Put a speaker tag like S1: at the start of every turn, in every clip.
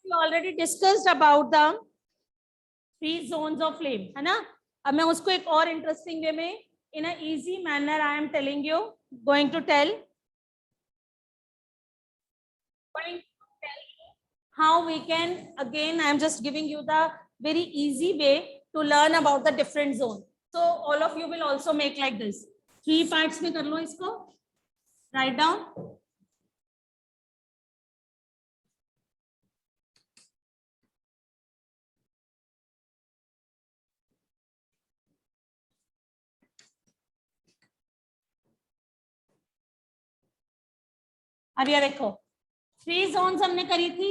S1: we already discussed about the 3 zones of flame, है ना? अब मैं उसको एक और इंटरेस्टिंग वे में in a easy manner I am telling you, going to tell how we can, again I am just giving you the very easy way to learn about the different zone. So all of you will also make like this, 3 parts में कर लो इसको, write down. अब ये देखो 3 zones हमने करी थी,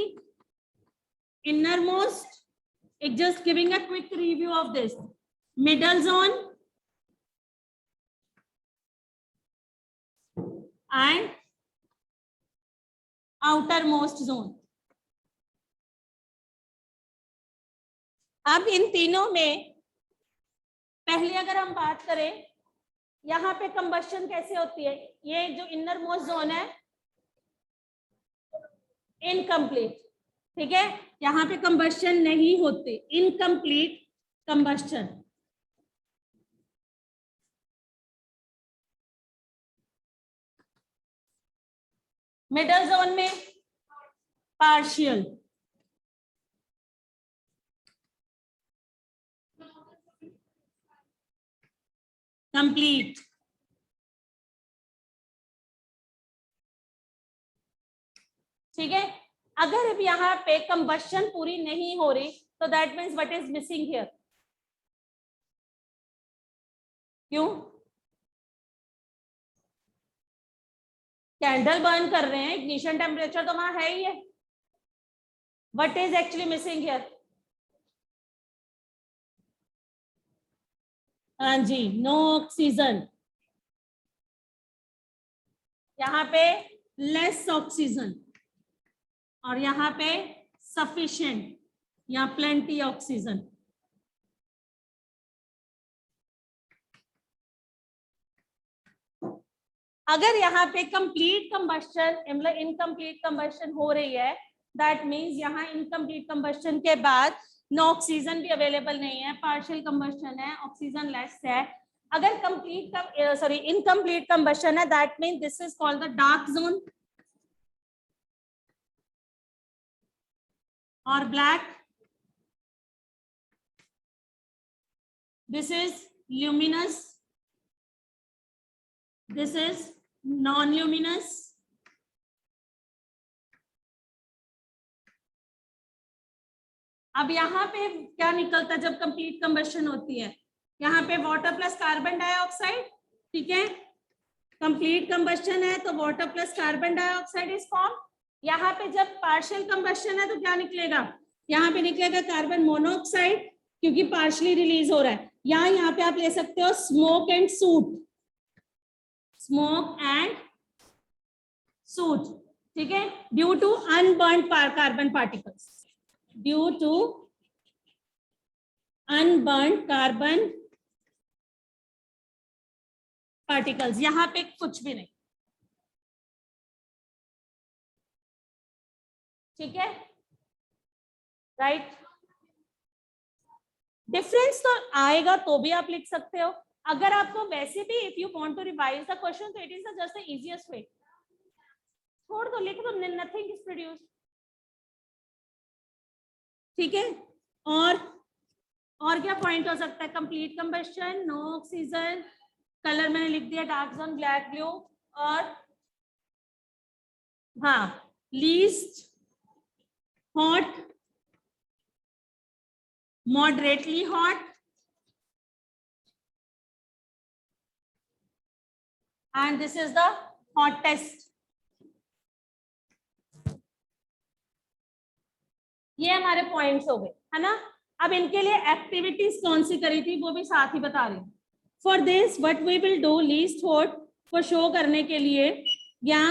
S1: innermost, it just giving a quick review of this, middle zone and outermost zone. अब इन तीनों में पहले अगर हम बात करें, यहाँ पे कंबशन कैसे होती है, ये जो इनर मोस्ट जोन है इनकम्प्लीट, ठीक है, यहाँ पे कंबशन नहीं होते, इनकम्प्लीट कंबशन. मिडल जोन में पार्शियल, कंप्लीट, ठीक है. अगर अब यहाँ पे कंबशन पूरी नहीं हो रही तो that means what is missing here. क्यों? कैंडल बर्न कर रहे हैं, इग्निशन टेम्परेचर तो वहां है ही है. What is actually missing here? हाँ जी, नो ऑक्सीजन. यहाँ पे लेस ऑक्सीजन और यहाँ पे सफिशिएंट या प्लेंटी ऑक्सीजन. अगर यहाँ पे कंप्लीट कंबशन मतलब इनकम्प्लीट कंबशन हो रही है, दैट मीन्स यहाँ इनकम्प्लीट कंबशन के बाद नो ऑक्सीजन भी अवेलेबल नहीं है, पार्शियल कंबशन है, ऑक्सीजन लेस है. अगर कंप्लीट सॉरी इनकम्प्लीट कंबशन है, that means this is called the dark zone और black. This is luminous, this is non luminous. अब यहाँ पे क्या निकलता है जब कंप्लीट कंबशन होती है? यहाँ पे वाटर प्लस कार्बन डाइऑक्साइड, ठीक है, कंप्लीट कंबशन है तो water plus carbon dioxide is form. यहाँ पे जब पार्शियल कंबशन है तो क्या निकलेगा? यहाँ पे निकलेगा कार्बन मोनोऑक्साइड, क्योंकि पार्शियली रिलीज हो रहा है. यहाँ पे आप ले सकते हो smoke and soot, smoke and soot, ठीक है, due to unburned carbon particles, due to unburned carbon particles. यहाँ पे कुछ भी नहीं, ठीक है, राइट. डिफरेंस तो आएगा तो भी आप लिख सकते हो. अगर आपको वैसे भी if you want to revise the question तो it is just the easiest way. छोड़ दो, लिख दो, नथिंग इज प्रोड्यूस्ड, ठीक है. और क्या पॉइंट हो सकता है? Complete combustion, no oxygen, colour मैंने लिख दिया डार्क जोन, ब्लैक, ब्लू, और हाँ least hot, moderately hot and this is the hottest. ये हमारे पॉइंट्स हो गए, है ना. अब इनके लिए एक्टिविटीज कौन सी करी थी वो भी साथ ही बता रही हूँ. For this what we will do, least hot को शो करने के लिए, या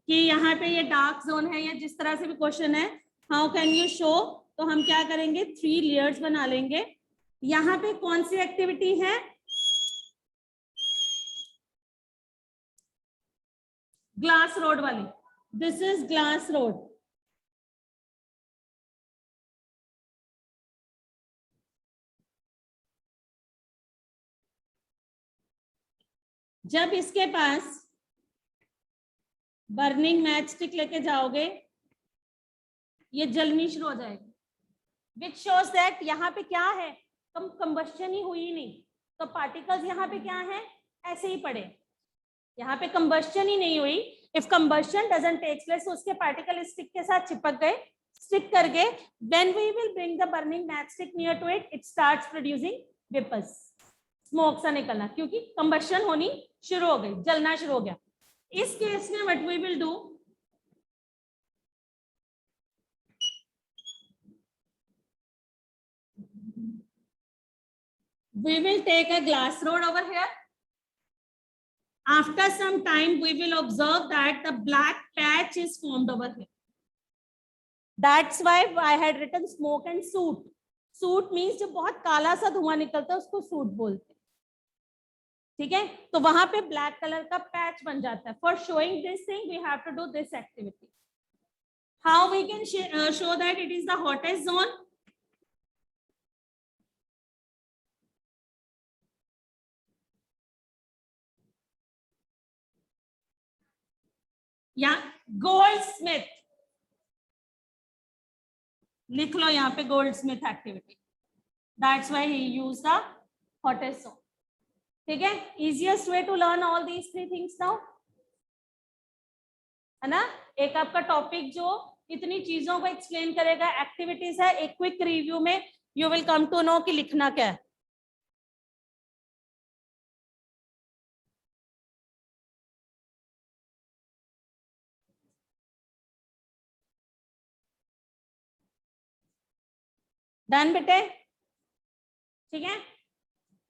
S1: कि यहाँ पे ये डार्क जोन है या जिस तरह से भी क्वेश्चन है, हाउ कैन यू शो, तो हम क्या करेंगे, 3 लेयर्स बना लेंगे. यहाँ पे कौन सी एक्टिविटी है? ग्लास रोड वाली. This is glass rod. जब इसके पास बर्निंग मैच स्टिक लेके जाओगे ये जलनी शुरू हो जाएगी, विच शोज दैट यहाँ पे क्या है, कंबस्शन ही हुई नहीं, तो पार्टिकल्स यहाँ पे क्या है, ऐसे ही पड़े, यहाँ पे कंबस्शन ही नहीं हुई। If combustion doesn't take place, उसके पार्टिकल स्टिक के साथ चिपक गए, स्टिक कर गए, when we will bring the burning match stick near to it, it starts producing vapours, smoke सा निकलना, क्योंकि कंबस्शन होनी शुरू हो गई, जलना शुरू हो गया। इस केस में what we will do, we will take a glass rod over here. After some time we will observe that the black patch is formed over here. That's why I had written smoke and soot. Soot means जो बहुत काला सा धुआं निकलता है उसको soot बोलते हैं, ठीक है, तो वहां पे ब्लैक कलर का पैच बन जाता है। For showing this thing we have to do this activity. How we can show that it is the hottest zone, या गोल्डस्मिथ, लिख लो यहाँ पे goldsmith activity, that's why he used the hottest zone, ठीक है। Easiest way to learn all these three things now, है ना। एक आपका टॉपिक जो इतनी चीजों को एक्सप्लेन करेगा, एक्टिविटीज है, एक क्विक रिव्यू में you will come to know कि लिखना क्या है। डन बेटे, ठीक है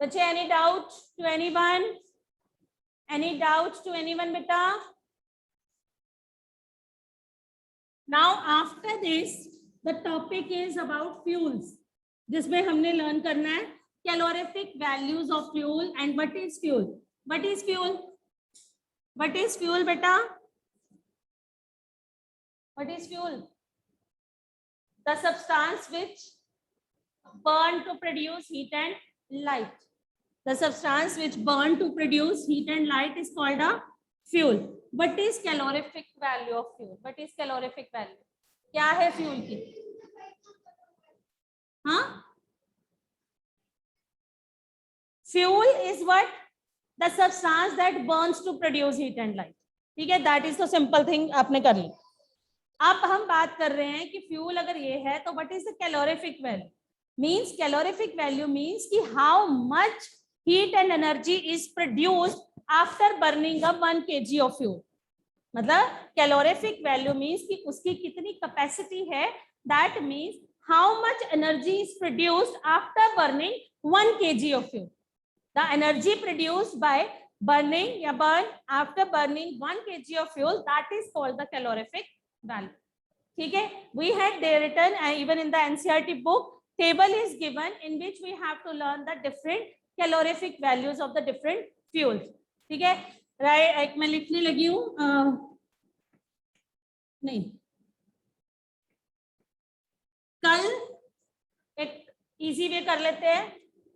S1: बच्चे। Any doubt to anyone, any doubt to anyone बेटा? Now after this the topic is about fuels, जिसमें हमने लर्न करना है calorific values of fuel and what is fuel. What is fuel, what is fuel बेटा, what is fuel? The substance which burn to produce heat and light. The substance which burn to produce heat and light is called a fuel. What is calorific value of fuel? What is calorific value? क्या है fuel की? हाँ, fuel is what? The substance that burns to produce heat and light. ठीक है, that is the simple thing आपने कर ली। अब हम बात कर रहे हैं कि fuel अगर ये है तो what is the calorific value? Means calorific value means कि how much heat and energy is produced after burning a 1 kg of fuel. मतलब calorific value means कि उसकी कितनी capacity है, that means how much energy is produced after burning 1 kg of fuel. The energy produced by burning या burn after burning 1 kg of fuel, that is called the calorific value. ठीक है, we had there written even in the NCERT book, table is given in which we have to learn the different calorific values of the different fuels. ठीक है, right, एक मैं लिखने लगी हूँ, नहीं कल एक इजी वे कर लेते हैं।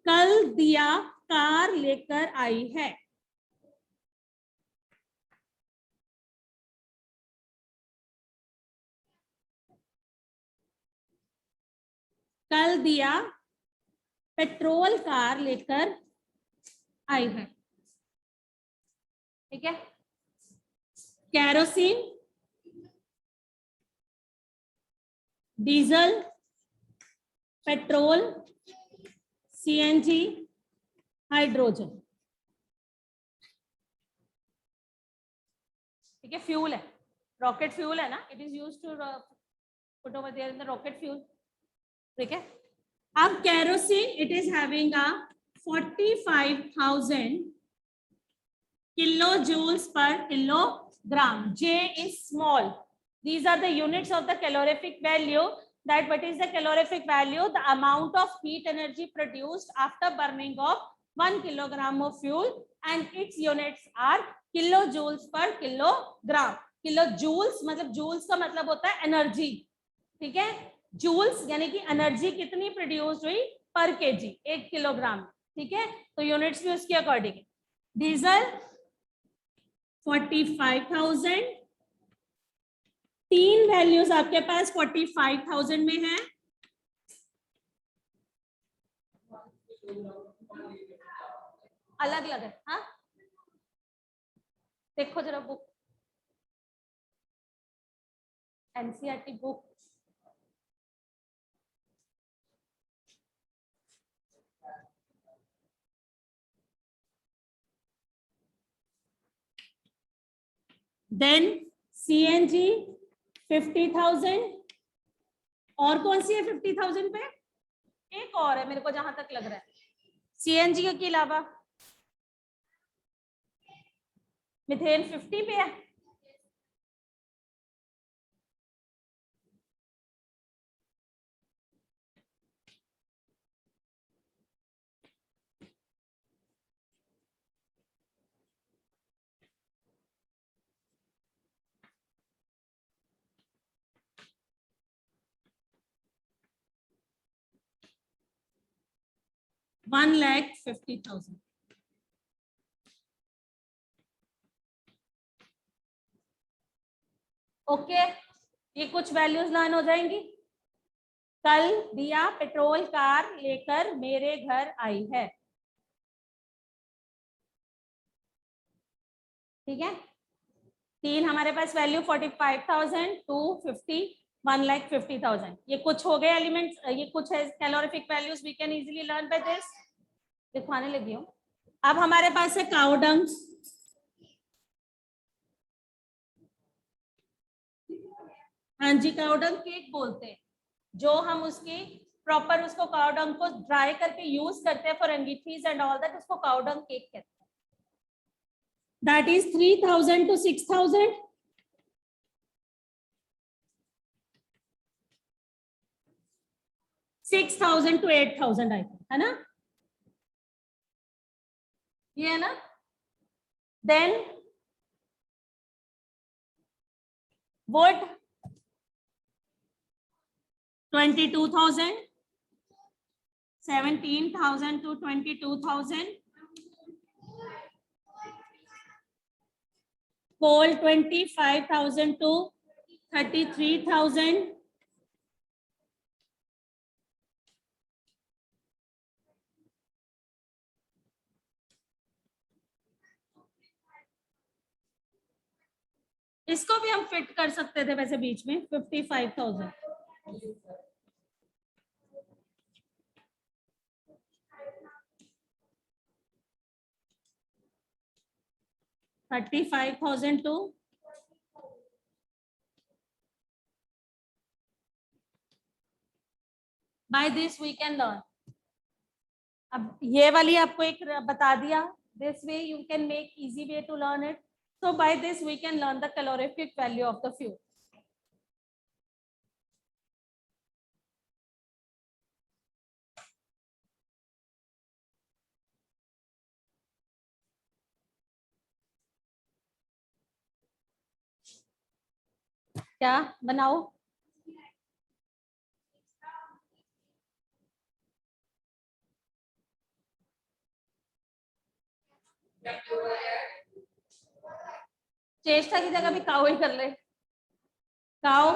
S1: कल दिया कार लेकर आई है, कल दिया पेट्रोल कार लेकर आई है, ठीक है। Kerosene, diesel, petrol, CNG, hydrogen, ठीक है, फ्यूल है, रॉकेट फ्यूल है ना, it is used to put over there in the rocket fuel, ठीक है। अब kerosene it is having a 45,000 kilo joules per kilogram. J is small. These are the units of the calorific value. That what is the calorific value? The amount of heat energy produced after burning of 1 kilogram of fuel, and its units are kilojoules per kilogram. Kilojoules मतलब joules का मतलब होता है energy, ठीक है। Joules यानी कि energy कितनी प्रोड्यूस हुई पर केजी, 1 किलोग्राम, ठीक है, तो यूनिट्स भी उसके अकॉर्डिंग है। डीजल 45,000, तीन वैल्यूज आपके पास 45,000 में है। अलग अलग है, हाँ देखो जरा book, NCERT book. Then CNG 50,000, और कौन सी है 50,000 पे? एक और है मेरे को जहां तक लग रहा है, सीएनजी के अलावा मिथेन 50 पे है। $1,50,000। ओके, ये कुछ वैल्यूज लर्न हो जाएंगी। कल दिया पेट्रोल कार लेकर मेरे घर आई है, ठीक है। तीन हमारे पास वैल्यू 45,000, 250, 1,50,000, ये कुछ हो गए एलिमेंट्स, ये कुछ है calorific values we can easily learn by this. दिखाने लगी हूँ। अब हमारे पास है काउ डंग, हाँ जी, काउ डंग केक बोलते हैं, जो हम उसकी प्रॉपर उसको काउ डंग को ड्राई करके यूज करते हैं फॉर अंगीठीज एंड ऑल दैट, उसको काउ डंग केक कहते हैं। That is 3,000 to 6,000, 6,000 to 8,000 I think, है ना, ये है ना। Then wood 22,000, 17,000 to 22,000, coal 25,000 to 33,000, इसको भी हम फिट कर सकते थे वैसे बीच में 55,000, $35,000 to by this we can learn। अब ये वाली आपको एक बता दिया, this way you can make easy way to learn it, so by this we can learn the calorific value of the fuel। क्या बनाओ, चेष्टा की जगह भी काउ ही कर ले। काउ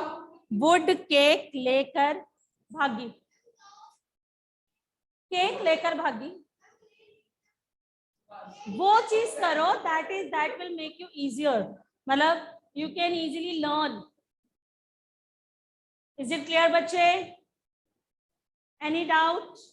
S1: वुड केक लेकर भागी, केक लेकर भागी, वो चीज करो that will make you easier, मतलब you can easily learn. Is it clear बच्चे? Any doubt?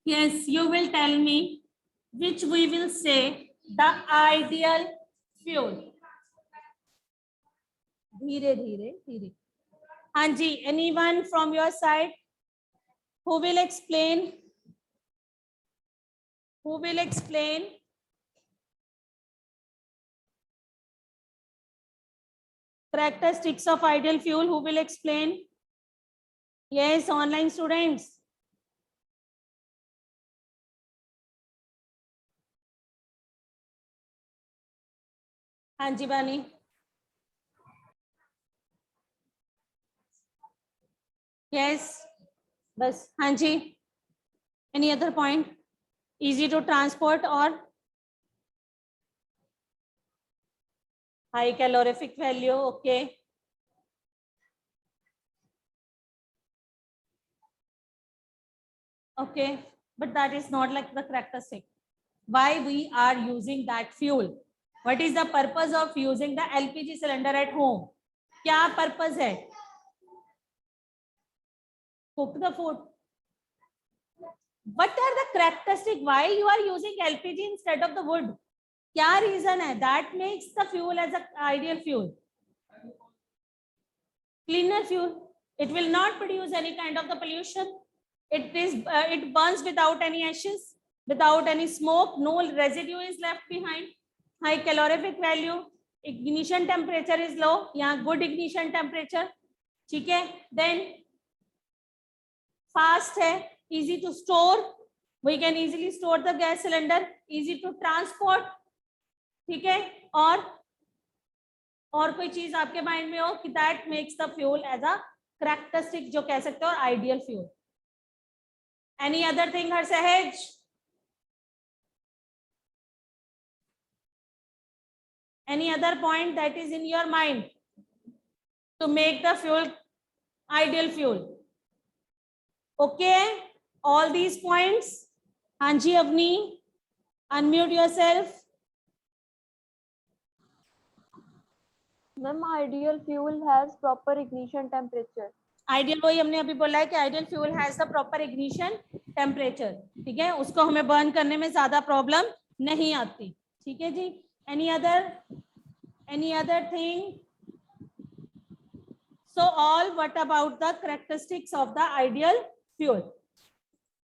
S1: Yes, you will tell me which we will say the ideal fuel। धीरे धीरे धीरे, हाँ जी, anyone from your side who will explain? Who will explain? Characteristics of ideal fuel, who will explain? Yes, online students। हाँ जी बानी। Yes बस हाँ जी any other point easy to transport और high calorific value okay okay but that is not like the characteristic why we are using that fuel what is the purpose of using the LPG cylinder at home क्या purpose है cook the food what are the characteristic why you are using LPG instead of the wood क्या reason है that makes the fuel as an ideal fuel cleaner fuel it will not produce any kind of the pollution it burns without any ashes without any smoke no residue is left behind high calorific value ignition temperature is low यहाँ good ignition temperature ठीक है then fast है easy to store we can easily store the gas cylinder easy to transport ठीक है और कोई चीज आपके माइंड में हो कि that makes the fuel as a characteristic जो कह सकते हो ideal fuel any other thing हर सहज any other point that is in your mind to make the fuel ideal fuel okay all these points Hanji Avni unmute yourself
S2: ma'am ideal fuel has proper ignition temperature
S1: ideal वही हमने अभी बोला है कि ideal fuel has the proper ignition temperature ठीक है उसको हमें बर्न करने में ज्यादा प्रॉब्लम नहीं आती ठीक है जी any other thing so all what about the characteristics of the ideal fuel